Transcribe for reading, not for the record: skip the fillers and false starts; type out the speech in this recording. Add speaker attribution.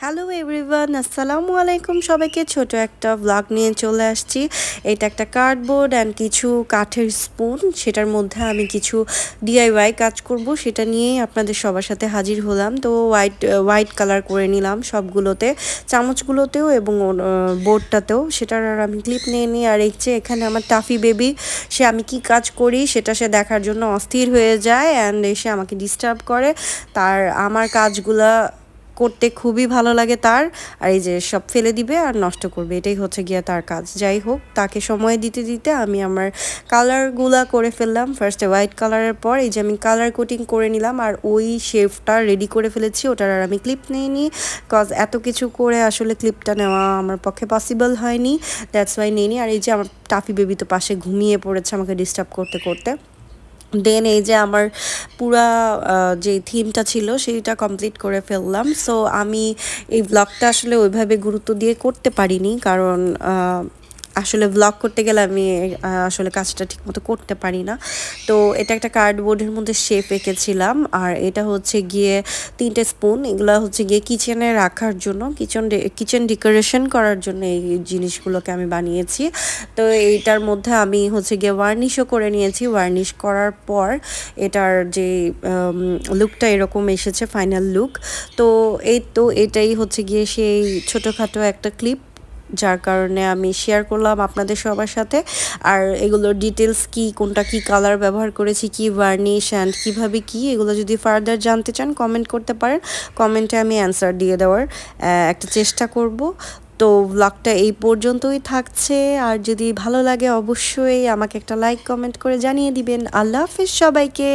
Speaker 1: Hello everyone, আসসালামু আলাইকুম। সবাইকে ছোট একটা ব্লগ নিয়ে চলে আসছি। এটা একটা কার্ডবোর্ড অ্যান্ড কিছু কাঠের স্পুন, সেটার মধ্যে আমি কিছু ডিআইওয়াই কাজ করব, সেটা নিয়েই আপনাদের সবার সাথে হাজির হলাম। তো হোয়াইট কালার করে নিলাম সবগুলোতে, চামচগুলোতেও এবং বোর্ডটাতেও। সেটার আর আমি ক্লিপ নিয়ে নিই। আর এখানে আমার টাফি বেবি, সে আমি কি কাজ করি সেটা সে দেখার জন্য অস্থির হয়ে যায় অ্যান্ড এসে আমাকে ডিস্টার্ব করে। আমার কাজগুলা করতে খুবই ভালো লাগে তার। আর এই যে সব ফেলে দিবে আর নষ্ট করবে, এটাই হচ্ছে গিয়ে তার কাজ। যাই হোক, তাকে সময় দিতে দিতে আমি আমার কালারগুলা করে ফেললাম। ফার্স্টে হোয়াইট কালারের পর এই যে আমি কালার কোটিং করে নিলাম আর ওই শেপটা রেডি করে ফেলেছি। ওটার আর আমি ক্লিপ নিইনি, কজ এত কিছু করে আসলে ক্লিপটা নেওয়া আমার পক্ষে পসিবল হয়নি, দ্যাটস ওয়াই নিইনি। আর এই যে আমার টাফি বেবি তো পাশে ঘুমিয়ে পড়েছে আমাকে ডিস্টার্ব করতে করতে। দেন এই যে আমার পুরা যে থিমটা ছিল সেইটা কমপ্লিট করে ফেললাম। সো আমি এই ব্লগটা আসলে ওইভাবে গুরুত্ব দিয়ে করতে পারিনি, কারণ আসলে ব্লগ করতে গেলে আমি আসলে কাজটা ঠিকমতো করতে পারি না। তো এটা একটা কার্ডবোর্ডের মধ্যে শেপ এঁকেছিলাম। আর এটা হচ্ছে গিয়ে 3টে স্পুন, এগুলো হচ্ছে গিয়ে কিচেনে রাখার জন্য, কিচেন ডেকোরেশন করার জন্য এই জিনিসগুলোকে আমি বানিয়েছি। তো এইটার মধ্যে আমি হচ্ছে গিয়ে ওয়ার্নিশও করে নিয়েছি। ওয়ার্নিশ করার পর এটার যে লুকটা এরকম এসেছে, ফাইনাল লুক। তো এটাই হচ্ছে গিয়ে সেই ছোটোখাটো একটা ক্লিপ, যার কারণে আমি শেয়ার করলাম আপনাদের সবার সাথে। আর এগুলোর ডিটেলস কি, কোনটা কি কালার ব্যবহার করেছি, কি ভার্নিশ অ্যান্ড কীভাবে কি, এগুলো যদি ফার্দার জানতে চান কমেন্ট করতে পারেন। কমেন্টে আমি অ্যান্সার দিয়ে দেওয়ার একটা চেষ্টা করব। তো ব্লগটা এই পর্যন্তই থাকছে। আর যদি ভালো লাগে অবশ্যই আমাকে একটা লাইক কমেন্ট করে জানিয়ে দিবেন। আল্লাহ হাফিজ সবাইকে।